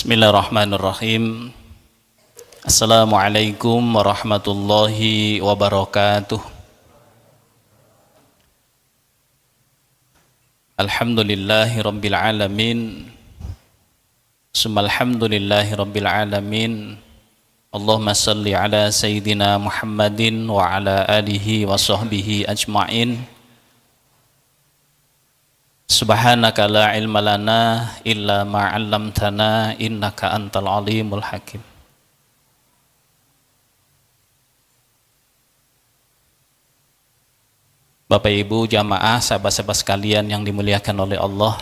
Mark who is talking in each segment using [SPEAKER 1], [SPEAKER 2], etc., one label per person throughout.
[SPEAKER 1] Bismillahirrahmanirrahim. Assalamualaikum warahmatullahi wabarakatuh. Alhamdulillahi rabbil alamin. Alhamdulillahi rabbil alamin. Allahumma salli ala sayyidina Muhammadin wa ala alihi wa sahbihi ajma'in. Subhanaka la ilma lana illa ma 'allamtana innaka antal alimul hakim. Bapak Ibu jamaah, sahabat-sahabat sekalian yang dimuliakan oleh Allah,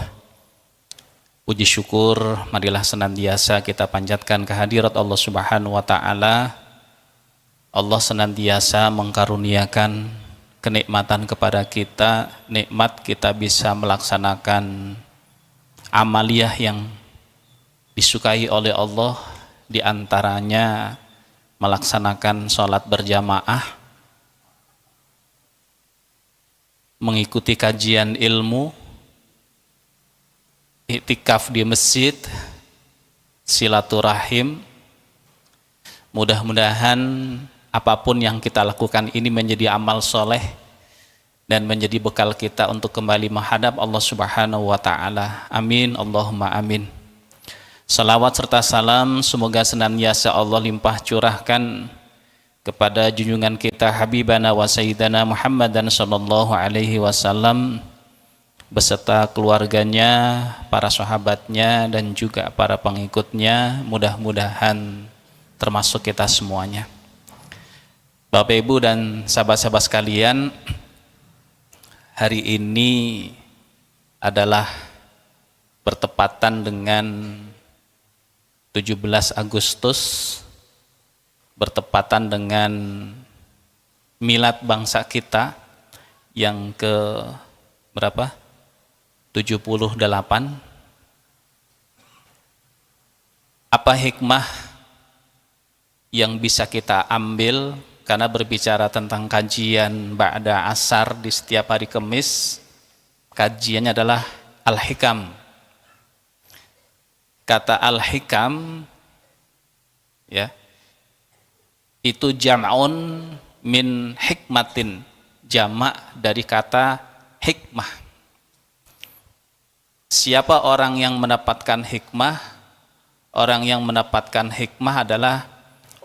[SPEAKER 1] puji syukur marilah senantiasa kita panjatkan kehadirat Allah Subhanahu wa taala. Allah senantiasa mengkaruniakan kenikmatan kepada kita, nikmat kita bisa melaksanakan amaliyah yang disukai oleh Allah, diantaranya melaksanakan sholat berjamaah, mengikuti kajian ilmu, iktikaf di masjid, silaturahim. Mudah-mudahan apapun yang kita lakukan ini menjadi amal soleh dan menjadi bekal kita untuk kembali menghadap Allah Subhanahu wa ta'ala. Amin, Allahumma amin. Salawat serta salam semoga senantiasa Allah limpah curahkan kepada junjungan kita Habibana wa Sayyidana Muhammadan sallallahu alaihi wasallam beserta keluarganya, para sahabatnya dan juga para pengikutnya. Mudah-mudahan termasuk kita semuanya. Bapak Ibu dan sahabat-sahabat sekalian, hari ini adalah bertepatan dengan 17 Agustus, bertepatan dengan milad bangsa kita yang ke berapa? 78. Apa hikmah yang bisa kita ambil? Karena berbicara tentang kajian ba'da asar di setiap hari Kamis, kajiannya adalah al-hikam. Kata al-hikam ya, itu jam'un min hikmatin, jamak dari kata hikmah. Siapa orang yang mendapatkan hikmah? Orang yang mendapatkan hikmah adalah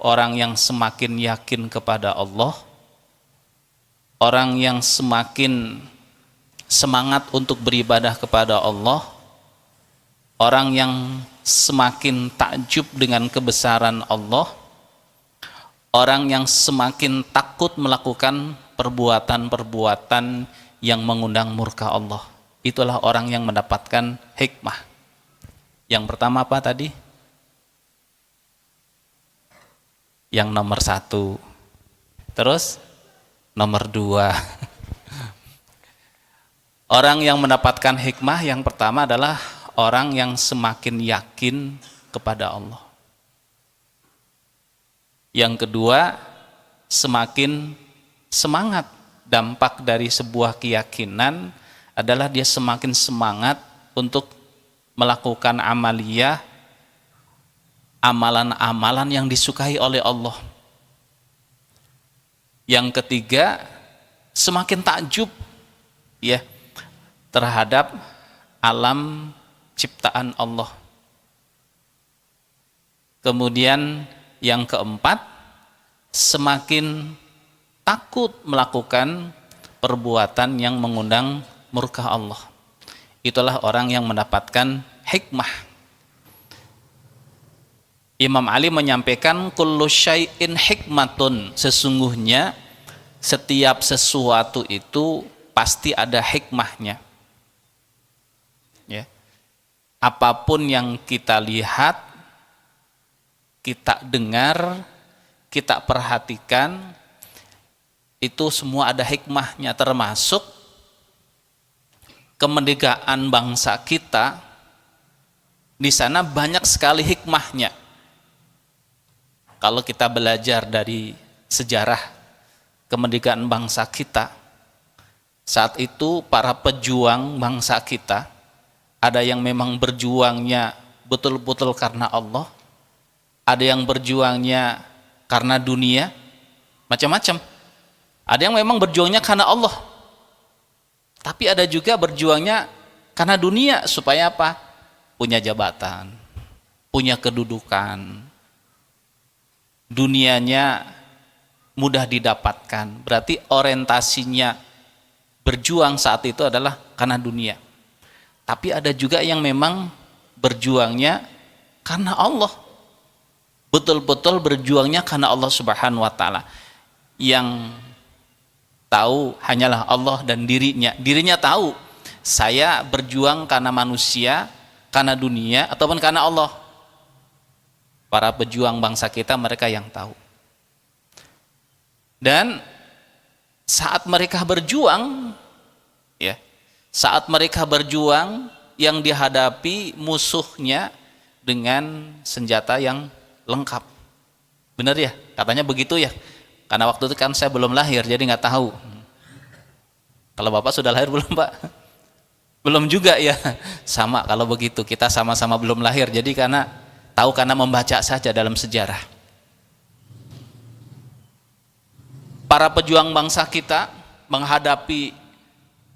[SPEAKER 1] orang yang semakin yakin kepada Allah, orang yang semakin semangat untuk beribadah kepada Allah, orang yang semakin takjub dengan kebesaran Allah, orang yang semakin takut melakukan perbuatan-perbuatan yang mengundang murka Allah. Itulah orang yang mendapatkan hikmah. Yang pertama apa tadi? Yang nomor 1. Terus nomor 2. Orang yang mendapatkan hikmah yang pertama adalah orang yang semakin yakin kepada Allah. Yang kedua, semakin semangat. Dampak dari sebuah keyakinan adalah dia semakin semangat untuk melakukan amaliyah, amalan-amalan yang disukai oleh Allah. Yang ketiga, semakin takjub ya terhadap alam ciptaan Allah. Kemudian yang keempat, semakin takut melakukan perbuatan yang mengundang murka Allah. Itulah orang yang mendapatkan hikmah. Imam Ali menyampaikan kullu syai'in hikmatun, sesungguhnya setiap sesuatu itu pasti ada hikmahnya. Ya. Apapun yang kita lihat, kita dengar, kita perhatikan, itu semua ada hikmahnya, termasuk kemerdekaan bangsa kita. Di sana banyak sekali hikmahnya. Kalau kita belajar dari sejarah kemerdekaan bangsa kita, saat itu para pejuang bangsa kita, ada yang memang berjuangnya betul-betul karena Allah, ada yang berjuangnya karena dunia, macam-macam. Ada yang memang berjuangnya karena Allah, tapi ada juga berjuangnya karena dunia, supaya apa? Punya jabatan, punya kedudukan, dunianya mudah didapatkan. Berarti orientasinya berjuang saat itu adalah karena dunia. Tapi ada juga yang memang berjuangnya karena Allah, betul-betul berjuangnya karena Allah Subhanahu wa Ta'ala. Yang tahu hanyalah Allah dan dirinya tahu, saya berjuang karena manusia, karena dunia, ataupun karena Allah. Para pejuang bangsa kita, mereka yang tahu. Dan saat mereka berjuang, ya, saat mereka berjuang, yang dihadapi musuhnya dengan senjata yang lengkap. Benar ya? Katanya begitu ya. Karena waktu itu kan saya belum lahir, jadi nggak tahu. Kalau Bapak sudah lahir belum, Pak? Belum juga ya. Sama kalau begitu, kita sama-sama belum lahir. Jadi karena membaca saja dalam sejarah. Para pejuang bangsa kita menghadapi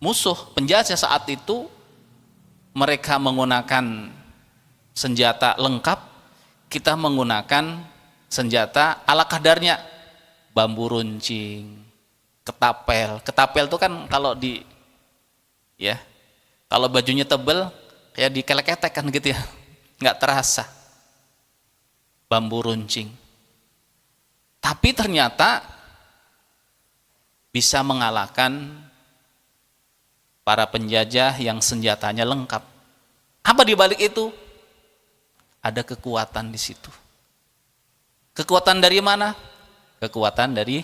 [SPEAKER 1] musuh penjajah saat itu, mereka menggunakan senjata lengkap, kita menggunakan senjata ala kadarnya. Bambu runcing, ketapel. Ketapel itu kan kalau kalau bajunya tebel kayak dikelek-ketek kan gitu ya, nggak terasa. Bambu runcing. Tapi ternyata bisa mengalahkan para penjajah yang senjatanya lengkap. Apa di balik itu? Ada kekuatan di situ. Kekuatan dari mana? Kekuatan dari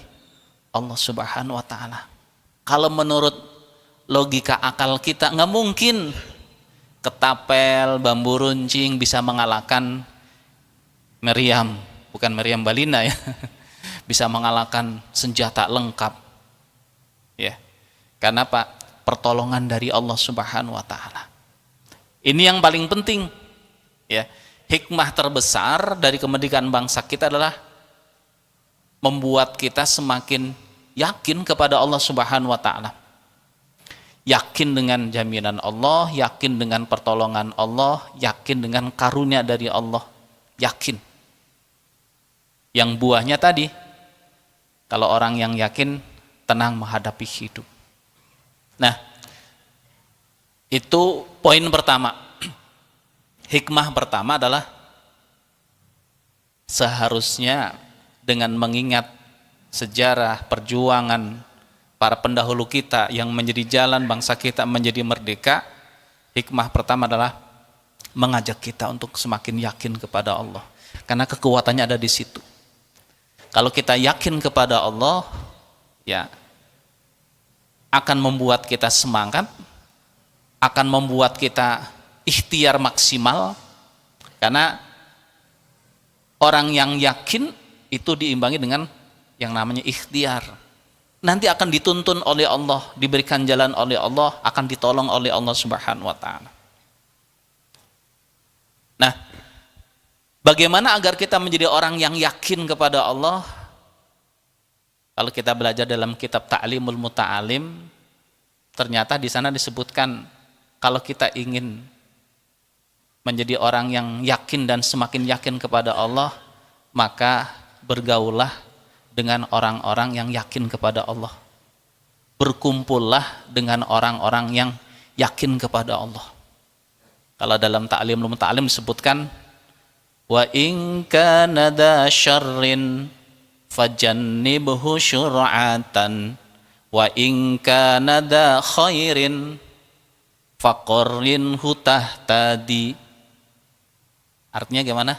[SPEAKER 1] Allah Subhanahu wa Ta'ala. Kalau menurut logika akal kita, nggak mungkin ketapel, bambu runcing bisa mengalahkan meriam, bukan meriam Balina ya, bisa mengalahkan senjata lengkap, ya. Karena apa? Pertolongan dari Allah Subhanahu wa Ta'ala. Ini yang paling penting, ya. Hikmah terbesar dari kemerdekaan bangsa kita adalah membuat kita semakin yakin kepada Allah Subhanahu wa Ta'ala. Yakin dengan jaminan Allah, yakin dengan pertolongan Allah, yakin dengan karunia dari Allah, yakin. Yang buahnya tadi, kalau orang yang yakin tenang menghadapi hidup. Nah, itu poin pertama. Hikmah pertama adalah seharusnya dengan mengingat sejarah perjuangan para pendahulu kita yang menjadi jalan bangsa kita menjadi merdeka, hikmah pertama adalah mengajak kita untuk semakin yakin kepada Allah, karena kekuatannya ada di situ. Kalau kita yakin kepada Allah, ya, akan membuat kita semangat, akan membuat kita ikhtiar maksimal, karena orang yang yakin itu diimbangi dengan yang namanya ikhtiar. Nanti akan dituntun oleh Allah, diberikan jalan oleh Allah, akan ditolong oleh Allah Subhanahu wa Ta'ala. Nah, bagaimana agar kita menjadi orang yang yakin kepada Allah? Kalau kita belajar dalam kitab Ta'limul Muta'alim, ternyata di sana disebutkan kalau kita ingin menjadi orang yang yakin dan semakin yakin kepada Allah, maka bergaullah dengan orang-orang yang yakin kepada Allah. Berkumpullah dengan orang-orang yang yakin kepada Allah. Kalau dalam Ta'limul Muta'alim disebutkan, wa in kana dza syarrin fajannibhu syur'atan wa in kana dza khairin faqarrinhu tahtadi. Artinya gimana?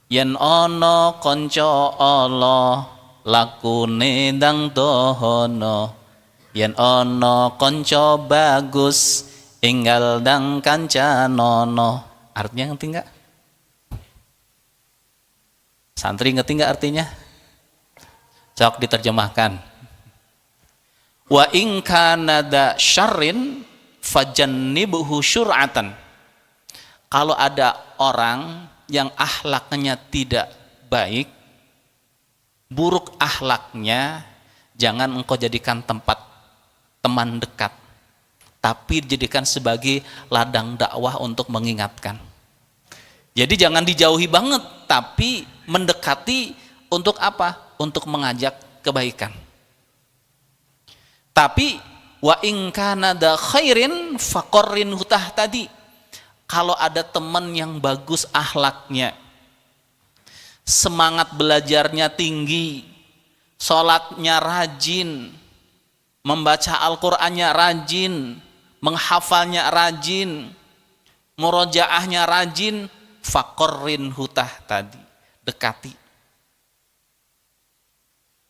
[SPEAKER 1] Yen ana kanca Allah lakune ndang dohono, yen ana kanca bagus enggal ndang kancanono. Artinya ngerti enggak? Santri ngerti enggak artinya? Sok diterjemahkan. Wa in kana da syarrin fajannibhu syur'atan. Kalau ada orang yang akhlaknya tidak baik, buruk akhlaknya, jangan engkau jadikan tempat teman dekat, tapi dijadikan sebagai ladang dakwah untuk mengingatkan. Jadi jangan dijauhi banget, tapi mendekati untuk apa? Untuk mengajak kebaikan. Tapi wa in kana da khairin faqarrin hutah tadi. Kalau ada teman yang bagus akhlaknya, semangat belajarnya tinggi, sholatnya rajin, membaca Al-Qur'annya rajin, menghafalnya rajin, murojaahnya rajin, faqarrin hutah tadi, dekati.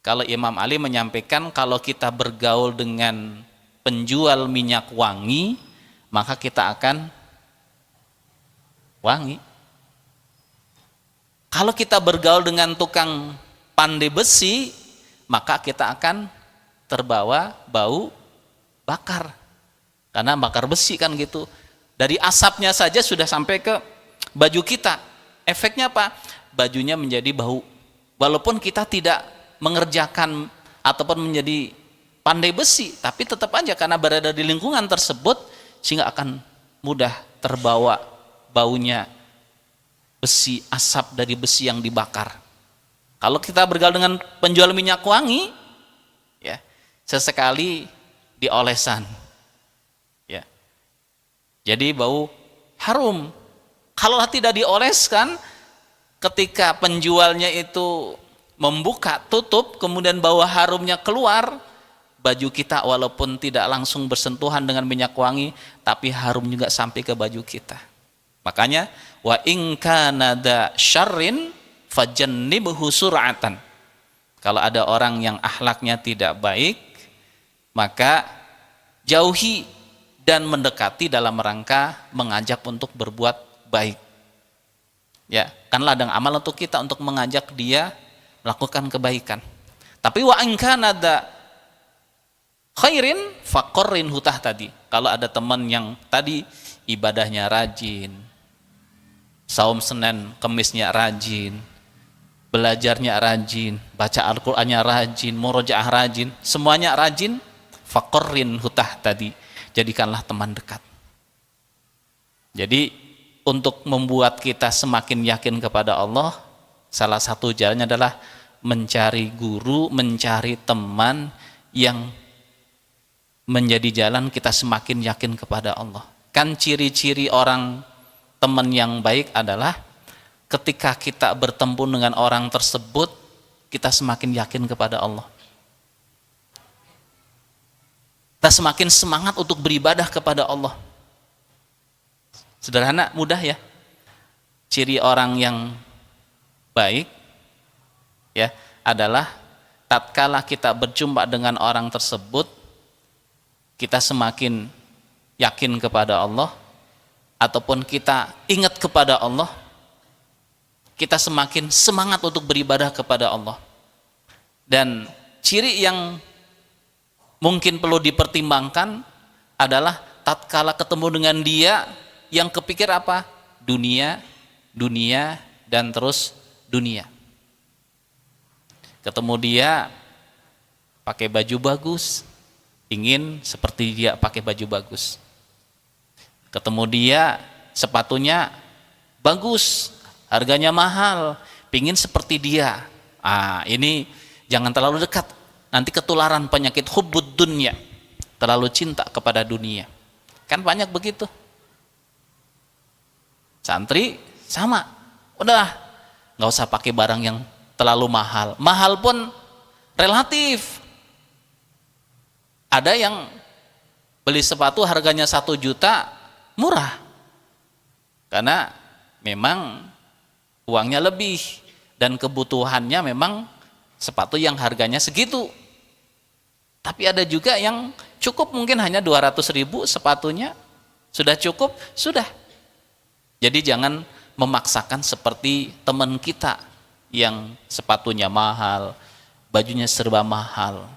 [SPEAKER 1] Kalau Imam Ali menyampaikan kalau kita bergaul dengan penjual minyak wangi, maka kita akan wangi. Kalau kita bergaul dengan tukang pandai besi, maka kita akan terbawa bau bakar. Karena bakar besi kan gitu. Dari asapnya saja sudah sampai ke baju kita. Efeknya apa? Bajunya menjadi bau. Walaupun kita tidak mengerjakan ataupun menjadi pandai besi, tapi tetap aja karena berada di lingkungan tersebut sehingga akan mudah terbawa baunya besi, asap dari besi yang dibakar. Kalau kita bergaul dengan penjual minyak wangi, ya, sesekali diolesan, ya, jadi bau harum. Kalau tidak dioleskan, ketika penjualnya itu membuka tutup, kemudian bau harumnya keluar, baju kita walaupun tidak langsung bersentuhan dengan minyak wangi, tapi harum juga sampai ke baju kita. Makanya wa in kana da syarrin fajannibhu sur'atan. Kalau ada orang yang akhlaknya tidak baik, maka jauhi dan mendekati dalam rangka mengajak untuk berbuat baik. Ya, kan ladang amal untuk kita untuk mengajak dia melakukan kebaikan. Tapi wa in kana da khairin faqarrin hutah tadi. Kalau ada teman yang tadi ibadahnya rajin, saum Senin Kemisnya rajin, belajarnya rajin, baca Al-Qur'annya rajin, murojaah rajin, semuanya rajin, faqarrin hutah tadi, jadikanlah teman dekat. Jadi untuk membuat kita semakin yakin kepada Allah, salah satu jalannya adalah mencari guru, mencari teman yang menjadi jalan kita semakin yakin kepada Allah. Kan ciri-ciri orang teman yang baik adalah ketika kita bertemu dengan orang tersebut, kita semakin yakin kepada Allah. Kita semakin semangat untuk beribadah kepada Allah. Sederhana, mudah ya. Ciri orang yang baik ya adalah tatkala kita berjumpa dengan orang tersebut, kita semakin yakin kepada Allah, ataupun kita ingat kepada Allah, kita semakin semangat untuk beribadah kepada Allah. Dan ciri yang mungkin perlu dipertimbangkan adalah tatkala ketemu dengan dia, yang kepikir apa? Dunia, dunia, dan terus dunia. Ketemu dia pakai baju bagus, ingin seperti dia pakai baju bagus. Ketemu dia sepatunya bagus, harganya mahal, pingin seperti dia. Ini jangan terlalu dekat, nanti ketularan penyakit hubbud dunya, terlalu cinta kepada dunia. Kan banyak begitu. Santri sama, udah nggak usah pakai barang yang terlalu mahal. Mahal pun relatif. Ada yang beli sepatu harganya 1 juta, murah, karena memang uangnya lebih dan kebutuhannya memang sepatu yang harganya segitu. Tapi ada juga yang cukup, mungkin hanya 200.000 sepatunya, sudah cukup, sudah. Jadi jangan memaksakan seperti teman kita yang sepatunya mahal, bajunya serba mahal,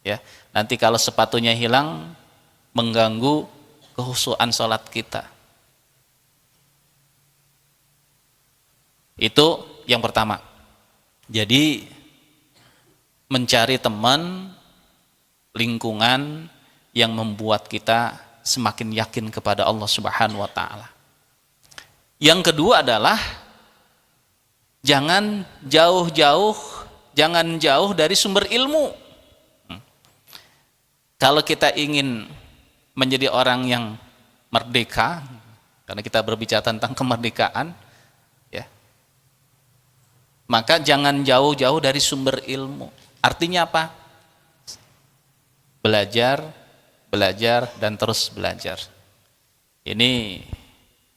[SPEAKER 1] ya. Nanti kalau sepatunya hilang, mengganggu kehusuan sholat kita. Itu yang pertama. Jadi mencari teman, lingkungan yang membuat kita semakin yakin kepada Allah Subhanahu wa taala. Yang kedua adalah jangan jauh dari sumber ilmu. Kalau kita ingin menjadi orang yang merdeka, karena kita berbicara tentang kemerdekaan, ya, maka jangan jauh-jauh dari sumber ilmu. Artinya apa? Belajar, dan terus belajar. Ini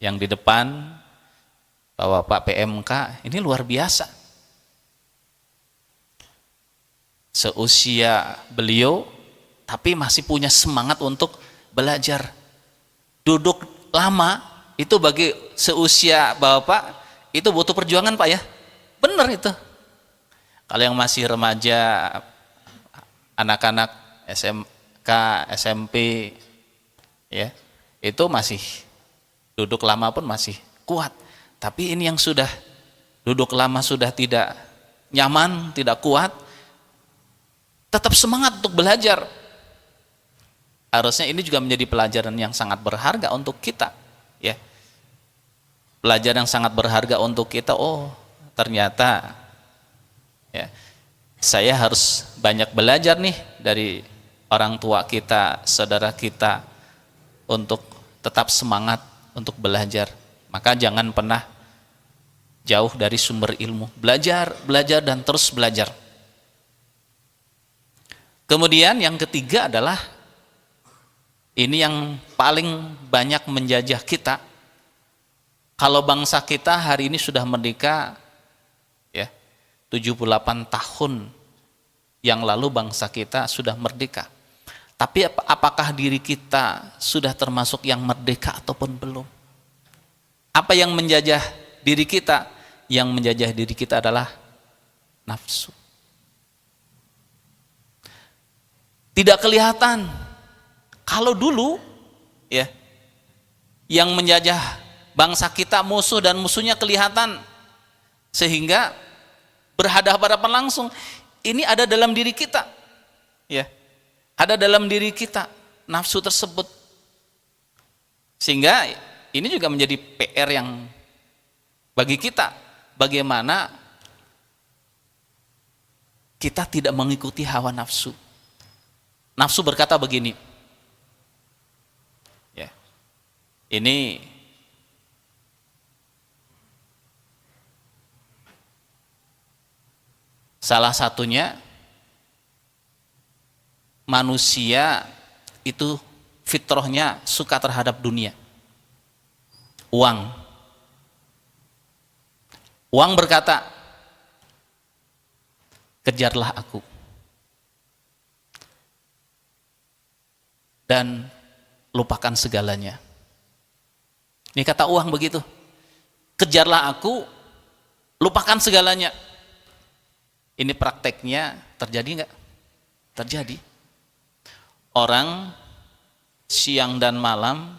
[SPEAKER 1] yang di depan, Bapak PMK, ini luar biasa. Seusia beliau, tapi masih punya semangat untuk belajar. Duduk lama, itu bagi seusia Bapak, itu butuh perjuangan Pak ya. Benar itu. Kalau yang masih remaja, anak-anak SMK, SMP, ya, itu masih duduk lama pun masih kuat. Tapi ini yang sudah duduk lama sudah tidak nyaman, tidak kuat, tetap semangat untuk belajar. Harusnya ini juga menjadi pelajaran yang sangat berharga untuk kita, ya. Pelajaran yang sangat berharga untuk kita. Oh, ternyata, ya, saya harus banyak belajar nih dari orang tua kita, saudara kita, untuk tetap semangat untuk belajar. Maka jangan pernah jauh dari sumber ilmu. Belajar, dan terus belajar. Kemudian yang ketiga adalah, ini yang paling banyak menjajah kita. Kalau bangsa kita hari ini sudah merdeka, ya, 78 tahun yang lalu bangsa kita sudah merdeka. Tapi apakah diri kita sudah termasuk yang merdeka ataupun belum? Apa yang menjajah diri kita? Yang menjajah diri kita adalah nafsu. Tidak kelihatan. Kalau dulu, ya, yang menjajah bangsa kita musuh, dan musuhnya kelihatan, sehingga berhadapan langsung. Ini ada dalam diri kita, ya, ada dalam diri kita nafsu tersebut. Sehingga ini juga menjadi PR yang bagi kita, bagaimana kita tidak mengikuti hawa nafsu. Nafsu berkata begini, ya, ini salah satunya, manusia itu fitrahnya suka terhadap dunia. Uang berkata, kejarlah aku, dan lupakan segalanya. Ini kata uang begitu, kejarlah aku, lupakan segalanya. Ini prakteknya terjadi enggak? Terjadi. Orang siang dan malam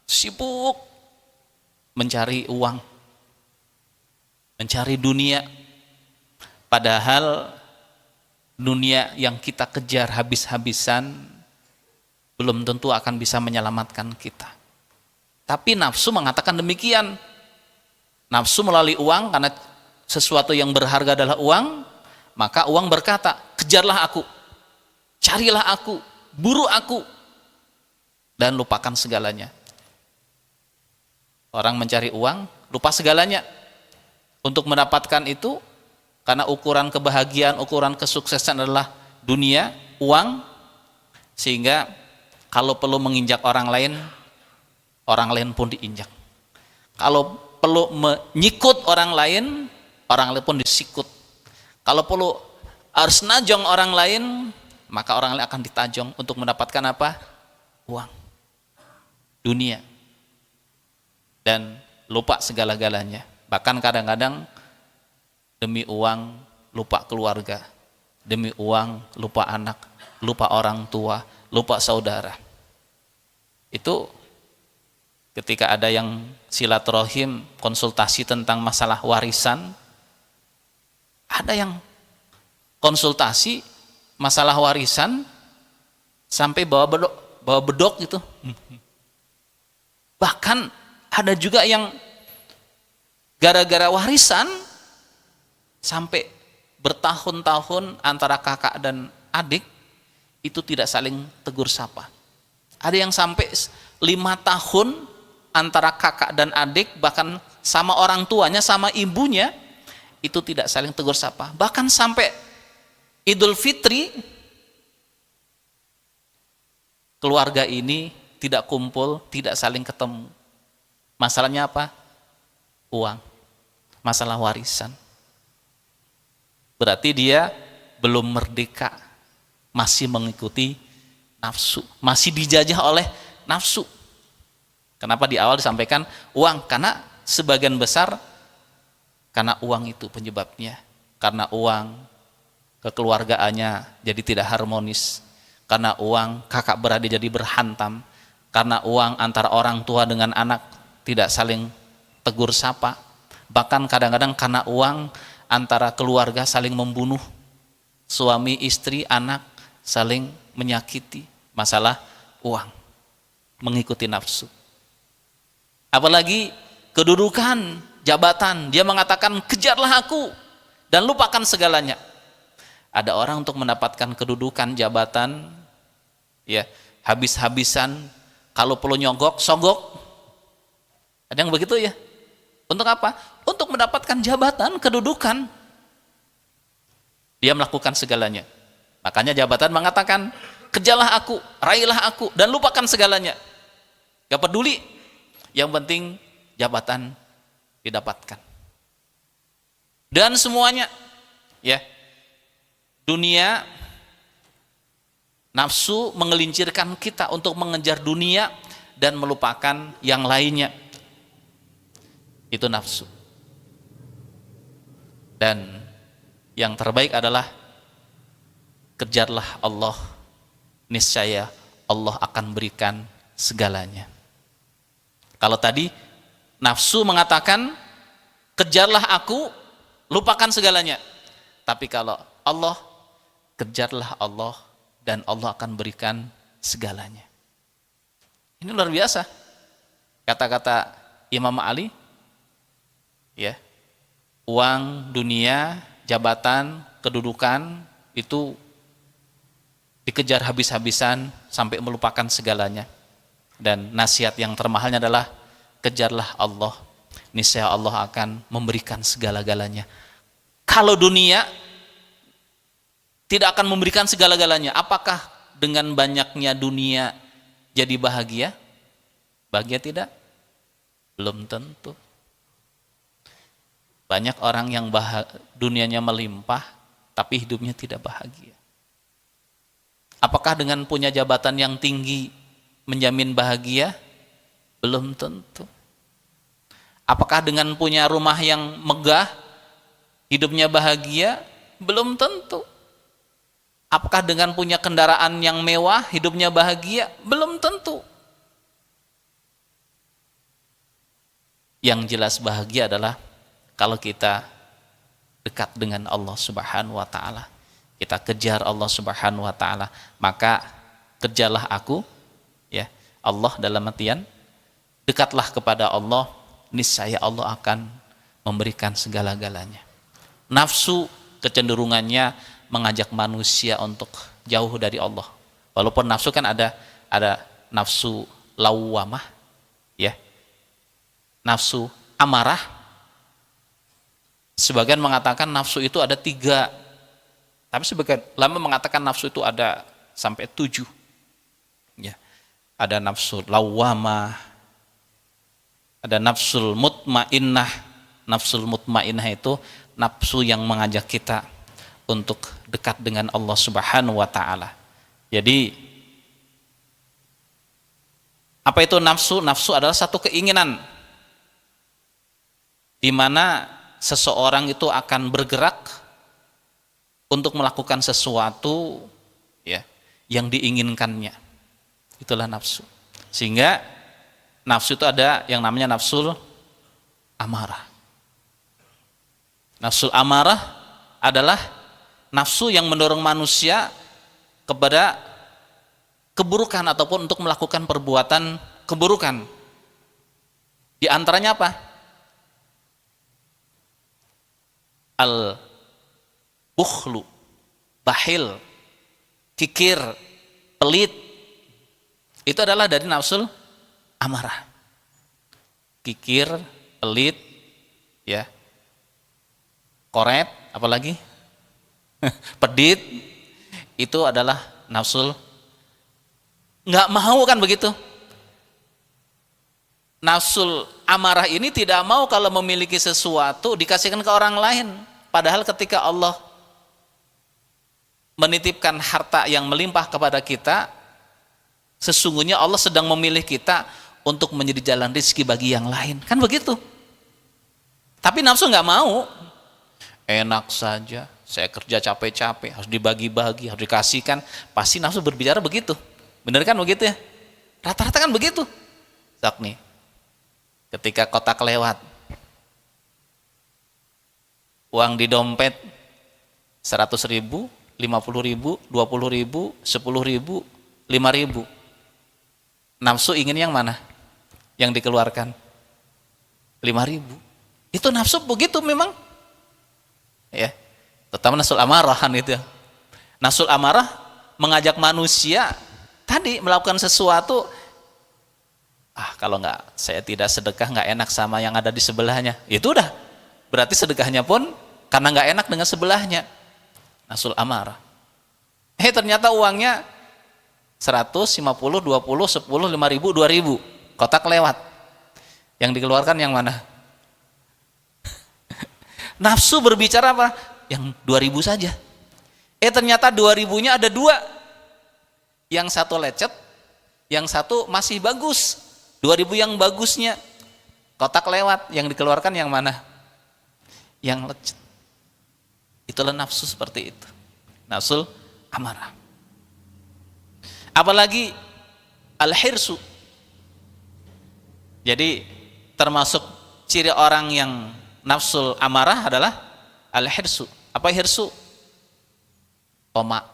[SPEAKER 1] sibuk mencari uang, mencari dunia. Padahal dunia yang kita kejar habis-habisan belum tentu akan bisa menyelamatkan kita. Tapi nafsu mengatakan demikian. Nafsu melalui uang, karena sesuatu yang berharga adalah uang, maka uang berkata, kejarlah aku, carilah aku, buru aku, dan lupakan segalanya. Orang mencari uang, lupa segalanya. Untuk mendapatkan itu, karena ukuran kebahagiaan, ukuran kesuksesan adalah dunia, uang, sehingga kalau perlu menginjak orang lain pun diinjak. Kalau perlu menyikut orang lain pun disikut. Kalau perlu harus najong orang lain, maka orang lain akan ditajong untuk mendapatkan apa? Uang, dunia. Dan lupa segala-galanya. Bahkan kadang-kadang demi uang lupa keluarga, demi uang lupa anak, lupa orang tua, lupa saudara. Itu ketika ada yang silaturahim konsultasi tentang masalah warisan, ada yang konsultasi masalah warisan sampai bawa bedok gitu. Bahkan ada juga yang gara-gara warisan sampai bertahun-tahun antara kakak dan adik itu tidak saling tegur sapa. Ada yang sampai 5 tahun antara kakak dan adik, bahkan sama orang tuanya, sama ibunya, itu tidak saling tegur sapa. Bahkan sampai Idul Fitri, keluarga ini tidak kumpul, tidak saling ketemu. Masalahnya apa? Uang. Masalah warisan. Berarti dia belum merdeka, masih mengikuti nafsu, masih dijajah oleh nafsu. Kenapa di awal disampaikan uang? Karena sebagian besar karena uang itu penyebabnya. Karena uang kekeluargaannya jadi tidak harmonis. Karena uang kakak beradik jadi berhantam. Karena uang antara orang tua dengan anak tidak saling tegur sapa. Bahkan kadang-kadang karena uang antara keluarga saling membunuh, suami, istri, anak saling menyakiti. Masalah uang, mengikuti nafsu. Apalagi kedudukan, jabatan, dia mengatakan kejarlah aku dan lupakan segalanya. Ada orang untuk mendapatkan kedudukan, jabatan, ya habis-habisan, kalau perlu nyogok, sogok. Ada yang begitu ya. Untuk apa? Untuk mendapatkan jabatan, kedudukan. Dia melakukan segalanya. Makanya jabatan mengatakan, kejarlah aku, raihlah aku, dan lupakan segalanya. Gak peduli, yang penting jabatan didapatkan. Dan semuanya, ya, dunia, nafsu mengelincirkan kita untuk mengejar dunia dan melupakan yang lainnya. Itu nafsu. Dan yang terbaik adalah kejarlah Allah, niscaya Allah akan berikan segalanya. Kalau tadi nafsu mengatakan kejarlah aku, lupakan segalanya. Tapi kalau Allah, kejarlah Allah dan Allah akan berikan segalanya. Ini luar biasa. Kata-kata Imam Ali, ya, uang, dunia, jabatan, kedudukan itu dikejar habis-habisan sampai melupakan segalanya. Dan nasihat yang termahalnya adalah kejarlah Allah, niscaya Allah akan memberikan segala-galanya. Kalau dunia tidak akan memberikan segala-galanya, apakah dengan banyaknya dunia jadi bahagia? Bahagia tidak? Belum tentu. Banyak orang yang dunianya melimpah, tapi hidupnya tidak bahagia. Apakah dengan punya jabatan yang tinggi menjamin bahagia? Belum tentu. Apakah dengan punya rumah yang megah, hidupnya bahagia? Belum tentu. Apakah dengan punya kendaraan yang mewah, hidupnya bahagia? Belum tentu. Yang jelas bahagia adalah kalau kita dekat dengan Allah Subhanahu wa taala. Kita kejar Allah Subhanahu wa taala, maka kejarlah aku, ya. Allah dalam artian dekatlah kepada Allah, niscaya Allah akan memberikan segala-galanya. Nafsu kecenderungannya mengajak manusia untuk jauh dari Allah. Walaupun nafsu kan ada nafsu lawwamah, ya. Nafsu amarah. Sebagian mengatakan nafsu itu ada 3, tapi sebagian lama mengatakan nafsu itu ada sampai 7. Ya. Ada nafsu lawwamah, ada nafsul mutmainnah. Nafsul mutmainnah itu nafsu yang mengajak kita untuk dekat dengan Allah Subhanahu wa taala. Jadi apa itu nafsu? Nafsu adalah satu keinginan di mana seseorang itu akan bergerak untuk melakukan sesuatu, ya, yang diinginkannya. Itulah nafsu. Sehingga nafsu itu ada yang namanya nafsul amarah. Nafsul amarah adalah nafsu yang mendorong manusia kepada keburukan ataupun untuk melakukan perbuatan keburukan. Di antaranya apa? Al-bukhlu, bahil, kikir, pelit. Itu adalah dari nafsul amarah. Kikir, pelit, ya, koret, apalagi pedit, itu adalah nafsul. Nggak mau kan begitu? Nafsul amarah ini tidak mau kalau memiliki sesuatu dikasihkan ke orang lain. Padahal ketika Allah menitipkan harta yang melimpah kepada kita, sesungguhnya Allah sedang memilih kita untuk menjadi jalan rezeki bagi yang lain. Kan begitu? Tapi nafsu nggak mau. Enak saja, saya kerja capek-capek, harus dibagi-bagi, harus dikasihkan. Pasti nafsu berbicara begitu. Benar kan begitu ya? Rata-rata kan begitu. Sok nih, ketika kotak lewat, uang di dompet 100.000, 50.000, 20.000, 10.000, 5.000. Nafsu ingin yang mana? Yang dikeluarkan 5.000. Itu nafsu begitu memang. Ya. Terutama nafsul amarahan itu. Nafsul amarah mengajak manusia tadi melakukan sesuatu. Kalau nggak saya tidak sedekah nggak enak sama yang ada di sebelahnya. Itu udah. Berarti sedekahnya pun karena nggak enak dengan sebelahnya. Nafsul amarah. Ternyata uangnya 100, 50, 20, 10, 5.000, 2.000. Kotak lewat. Yang dikeluarkan yang mana? Nafsu berbicara apa? Yang 2.000 saja. Ternyata 2.000-nya ada dua. Yang satu lecet, yang satu masih bagus. 2.000 yang bagusnya. Kotak lewat, yang dikeluarkan yang mana? Yang lecet. Itulah nafsu seperti itu. Nafsul amarah. Apalagi al-hirsu. Jadi termasuk ciri orang yang nafsul amarah adalah al-hirsu. Apa hirsu? Tomak,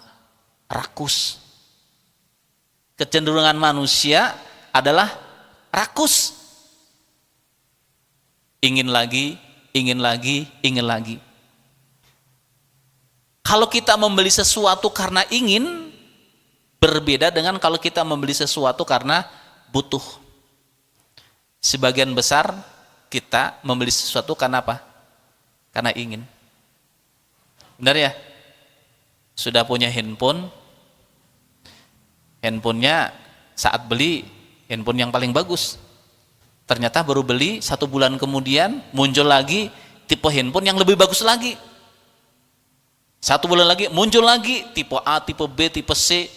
[SPEAKER 1] rakus. Kecenderungan manusia adalah rakus. Ingin lagi, ingin lagi, ingin lagi. Kalau kita membeli sesuatu karena ingin, berbeda dengan kalau kita membeli sesuatu karena butuh. Sebagian besar kita membeli sesuatu karena apa? Karena ingin. Benar ya? Sudah punya handphone, handphonenya saat beli handphone yang paling bagus. Ternyata baru beli 1 bulan kemudian muncul lagi tipe handphone yang lebih bagus lagi. 1 bulan lagi muncul lagi tipe A, tipe B, tipe C.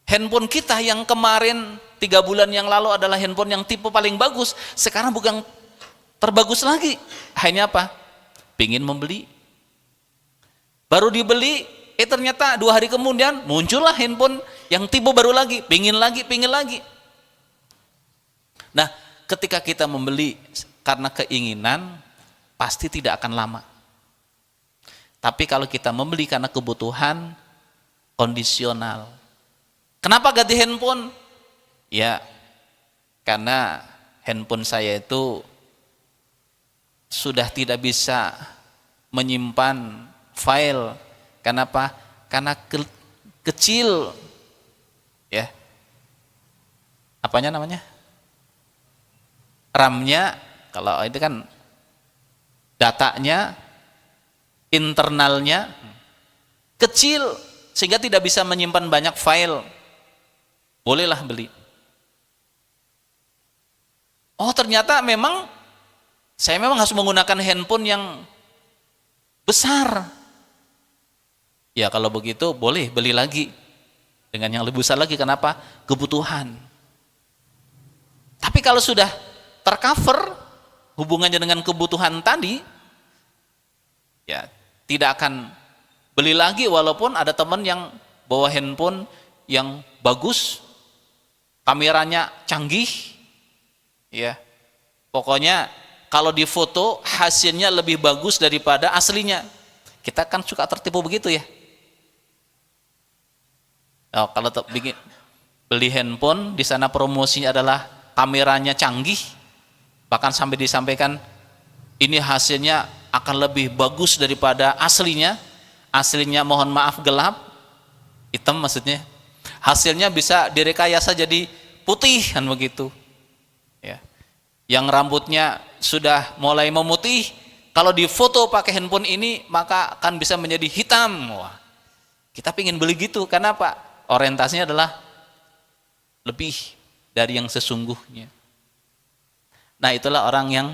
[SPEAKER 1] Handphone kita yang kemarin 3 bulan yang lalu adalah handphone yang tipe paling bagus, sekarang bukan terbagus lagi. Hanya apa? Pingin membeli. Baru dibeli, ternyata 2 hari kemudian muncullah handphone yang tipe baru lagi, pingin lagi, pingin lagi. Nah, ketika kita membeli karena keinginan, pasti tidak akan lama. Tapi kalau kita membeli karena kebutuhan, kondisional. Kenapa ganti handphone? Ya, karena handphone saya itu sudah tidak bisa menyimpan file. Kenapa? Karena kecil. Ya. Apanya namanya? RAM-nya, kalau itu kan datanya, internalnya kecil sehingga tidak bisa menyimpan banyak file. Bolehlah beli. Oh, ternyata memang saya memang harus menggunakan handphone yang besar. Ya, kalau begitu boleh beli lagi dengan yang lebih besar lagi. Kenapa? Kebutuhan. Tapi kalau sudah tercover hubungannya dengan kebutuhan tadi, ya tidak akan beli lagi walaupun ada teman yang bawa handphone yang bagus, kameranya canggih, ya. Pokoknya kalau difoto hasilnya lebih bagus daripada aslinya. Kita kan suka tertipu begitu ya. Oh, kalau beli handphone di sana promosinya adalah kameranya canggih, bahkan sampai disampaikan ini hasilnya akan lebih bagus daripada aslinya. Aslinya mohon maaf gelap, hitam maksudnya. Hasilnya bisa direkayasa jadi putih kan begitu. Ya. Yang rambutnya sudah mulai memutih, kalau difoto pakai handphone ini maka akan bisa menjadi hitam. Wah, kita pingin beli gitu, karena apa? Orientasinya adalah lebih dari yang sesungguhnya. Nah, itulah orang yang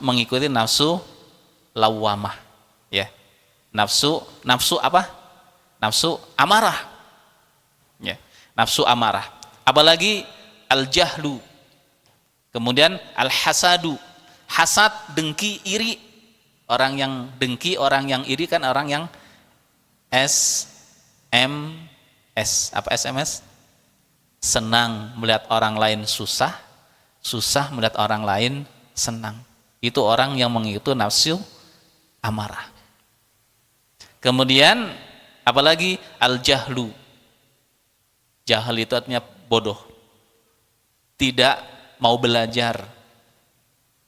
[SPEAKER 1] mengikuti nafsu lawamah, ya. Nafsu apa? Nafsu amarah. Ya, nafsu amarah. Apalagi al-jahlu. Kemudian al-hasadu. Hasad, dengki, iri. Orang yang dengki, orang yang iri kan orang yang apa SMS? Senang melihat orang lain susah, susah melihat orang lain senang. Itu orang yang mengikuti nafsu amarah. Kemudian apalagi al-jahlu. Jahil itu artinya bodoh. Tidak mau belajar.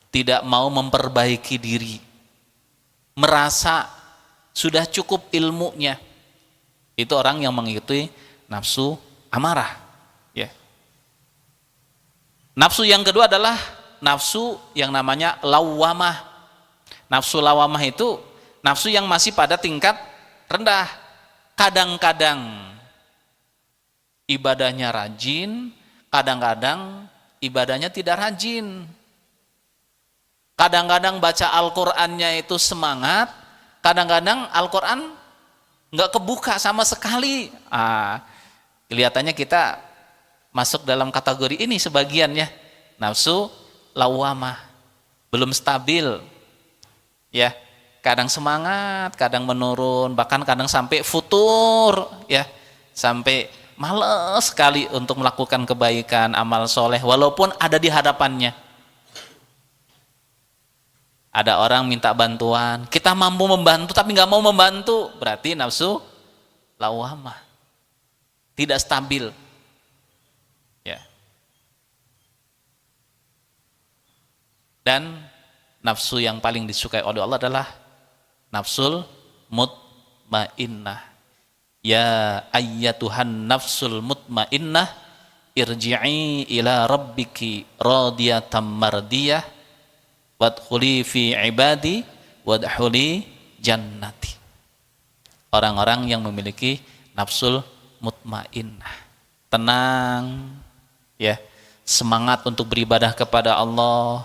[SPEAKER 1] Tidak mau memperbaiki diri, merasa sudah cukup ilmunya. Itu orang yang mengikuti nafsu amarah, ya. Nafsu yang kedua adalah nafsu yang namanya lawamah. Nafsu lawamah itu nafsu yang masih pada tingkat rendah. Kadang-kadang ibadahnya rajin, kadang-kadang ibadahnya tidak rajin. Kadang-kadang baca Al-Qur'annya itu semangat, kadang-kadang Al-Qur'an nggak kebuka sama sekali. Kelihatannya kita masuk dalam kategori ini sebagiannya. Nafsu lawamah, belum stabil. Ya, kadang semangat, kadang menurun, bahkan kadang sampai futur, ya. Sampai malas sekali untuk melakukan kebaikan, amal soleh walaupun ada di hadapannya. Ada orang minta bantuan, kita mampu membantu tapi nggak mau membantu, berarti nafsu lawamah, tidak stabil. Ya. Dan nafsu yang paling disukai oleh Allah adalah nafsul mutmainnah. Ya ayyatuhan nafsul mutmainnah, irji'i ila rabbiki radiyatan mardiyah, wadkhuli fi ibadi wadkhuli jannati. Orang-orang yang memiliki nafsul mutmainnah, tenang, ya, semangat untuk beribadah kepada Allah,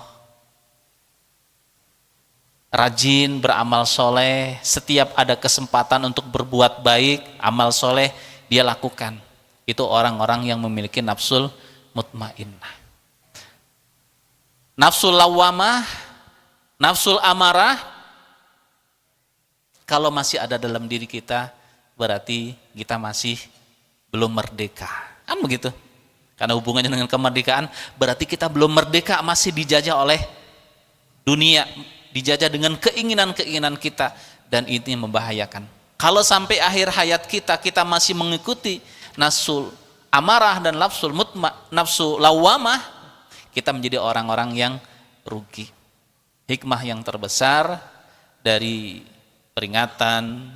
[SPEAKER 1] rajin beramal soleh, setiap ada kesempatan untuk berbuat baik, amal soleh dia lakukan. Itu orang-orang yang memiliki nafsul mutmainnah. Nafsul lawamah, nafsul amarah, kalau masih ada dalam diri kita, berarti kita masih belum merdeka. Kan begitu? Karena hubungannya dengan kemerdekaan, berarti kita belum merdeka, masih dijajah oleh dunia, dijajah dengan keinginan-keinginan kita, dan ini membahayakan. Kalau sampai akhir hayat kita, kita masih mengikuti nafsul amarah dan nafsu lawamah, kita menjadi orang-orang yang rugi. Hikmah yang terbesar dari peringatan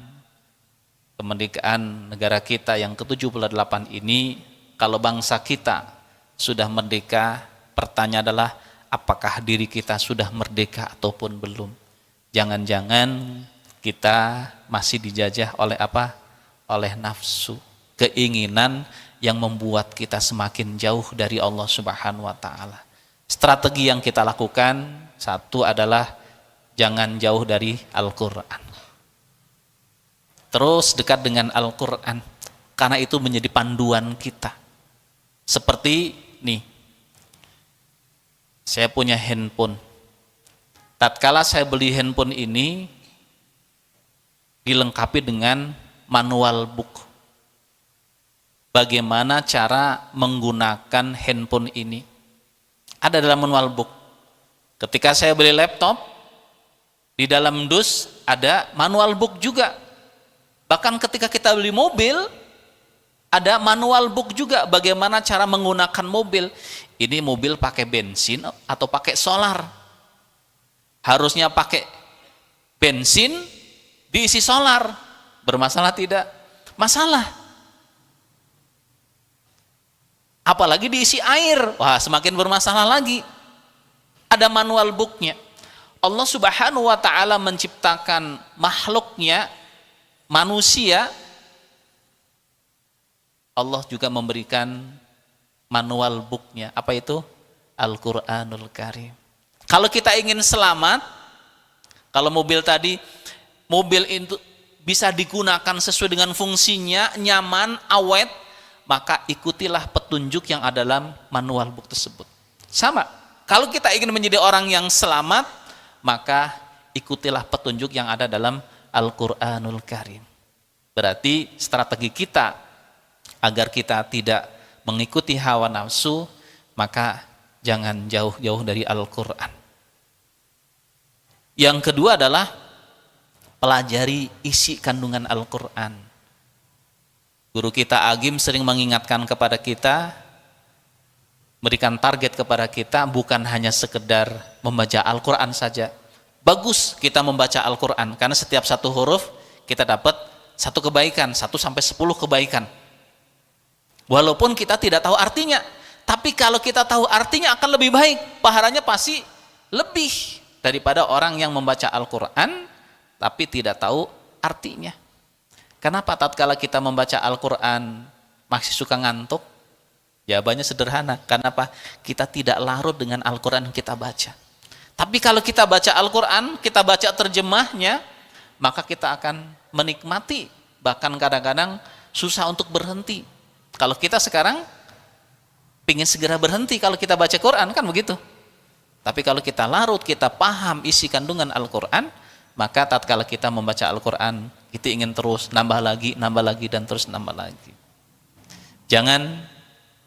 [SPEAKER 1] kemerdekaan negara kita yang ke-78 ini, kalau bangsa kita sudah merdeka, pertanyaan adalah apakah diri kita sudah merdeka ataupun belum. Jangan-jangan kita masih dijajah oleh apa? Oleh nafsu, keinginan yang membuat kita semakin jauh dari Allah Subhanahu wa taala. Strategi yang kita lakukan, satu adalah jangan jauh dari Al-Qur'an. Terus dekat dengan Al-Qur'an, karena itu menjadi panduan kita. Seperti nih, saya punya handphone. Tatkala saya beli handphone ini, dilengkapi dengan manual book. Bagaimana cara menggunakan handphone ini? Ada dalam manual book. Ketika saya beli laptop, di dalam dus ada manual book juga. Bahkan ketika kita beli mobil, ada manual book juga bagaimana cara menggunakan mobil. Ini mobil pakai bensin atau pakai solar. Harusnya pakai bensin, diisi solar. Bermasalah tidak? Masalah. Apalagi diisi air. Wah, semakin bermasalah lagi. Ada manual booknya. Allah Subhanahu wa ta'ala menciptakan makhluknya, manusia. Allah juga memberikan manual booknya. Apa itu? Al-Quranul Karim. Kalau kita ingin selamat, kalau mobil tadi, mobil itu bisa digunakan sesuai dengan fungsinya, nyaman, awet, maka ikutilah petunjuk yang ada dalam manual book tersebut. Sama, kalau kita ingin menjadi orang yang selamat, maka ikutilah petunjuk yang ada dalam Al-Quranul Karim. Berarti strategi kita agar kita tidak mengikuti hawa nafsu, maka jangan jauh-jauh dari Al-Quran. Yang kedua adalah pelajari isi kandungan Al-Quran. Guru kita Agim sering mengingatkan kepada kita, berikan target kepada kita, bukan hanya sekedar membaca Al-Quran saja. Bagus kita membaca Al-Quran, karena setiap satu huruf kita dapat satu kebaikan, 1 sampai 10 kebaikan. Walaupun kita tidak tahu artinya, tapi kalau kita tahu artinya akan lebih baik, pahalanya pasti lebih daripada orang yang membaca Al-Quran tapi tidak tahu artinya. Kenapa tatkala kita membaca Al-Quran masih suka ngantuk? Jawabannya sederhana, kenapa? Kita tidak larut dengan Al-Quran yang kita baca. Tapi kalau kita baca Al-Quran, kita baca terjemahnya, maka kita akan menikmati, bahkan kadang-kadang susah untuk berhenti. Kalau kita sekarang ingin segera berhenti kalau kita baca Quran, kan begitu. Tapi kalau kita larut, kita paham isi kandungan Al-Quran, maka tatkala kita membaca Al-Quran, kita ingin terus nambah lagi, dan terus nambah lagi. Jangan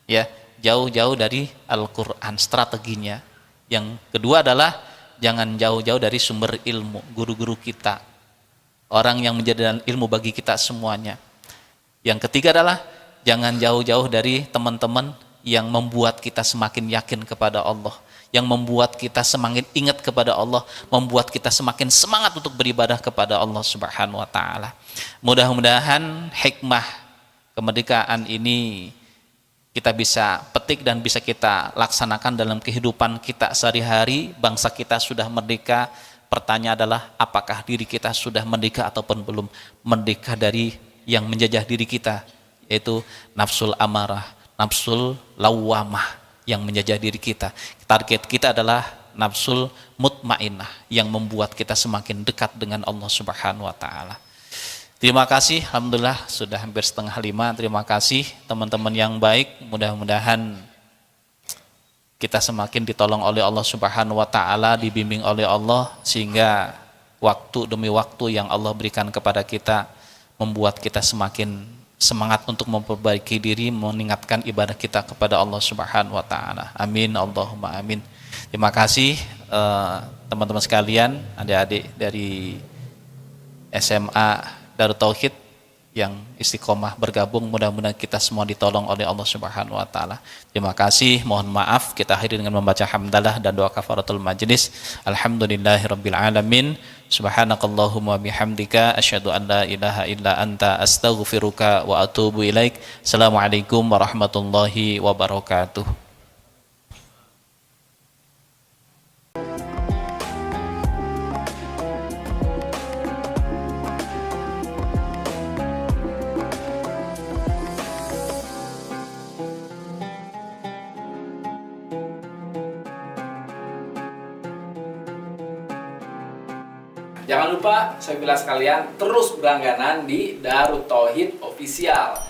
[SPEAKER 1] ya jauh-jauh dari Al-Quran, strateginya. Yang kedua adalah jangan jauh-jauh dari sumber ilmu, guru-guru kita, orang yang menjadikan ilmu bagi kita semuanya. Yang ketiga adalah jangan jauh-jauh dari teman-teman yang membuat kita semakin yakin kepada Allah, yang membuat kita semakin ingat kepada Allah, membuat kita semakin semangat untuk beribadah kepada Allah Subhanahu wa ta'ala. Mudah-mudahan hikmah kemerdekaan ini kita bisa petik dan bisa kita laksanakan dalam kehidupan kita sehari-hari. Bangsa kita sudah merdeka. Pertanyaan adalah apakah diri kita sudah merdeka ataupun belum. Merdeka dari yang menjajah diri kita, yaitu nafsul amarah, nafsul lawamah yang menjajah diri kita. Target kita adalah nafsul mutmainnah yang membuat kita semakin dekat dengan Allah Subhanahu wa ta'ala. Terima kasih, alhamdulillah sudah hampir 4:30. Terima kasih teman-teman yang baik. Mudah-mudahan kita semakin ditolong oleh Allah Subhanahu wa ta'ala, dibimbing oleh Allah, sehingga waktu demi waktu yang Allah berikan kepada kita membuat kita semakin semangat untuk memperbaiki diri, meningkatkan ibadah kita kepada Allah Subhanahu wa ta'ala. Amin, Allahumma amin. Terima kasih teman-teman sekalian, adik-adik dari SMA Darut Tauhid yang istiqomah bergabung, mudah-mudahan kita semua ditolong oleh Allah Subhanahu wa ta'ala. Terima kasih, mohon maaf, kita akhiri dengan membaca hamdalah dan doa kafaratul majlis. Alhamdulillahirabbil alamin. Subhanakallahumma bihamdika asyhadu an la ilaha illa anta astaghfiruka wa atubu ilaik. Assalamualaikum warahmatullahi wabarakatuh.
[SPEAKER 2] Jangan lupa, saya bilang sekalian, terus berlangganan di Darut Tauhid Official.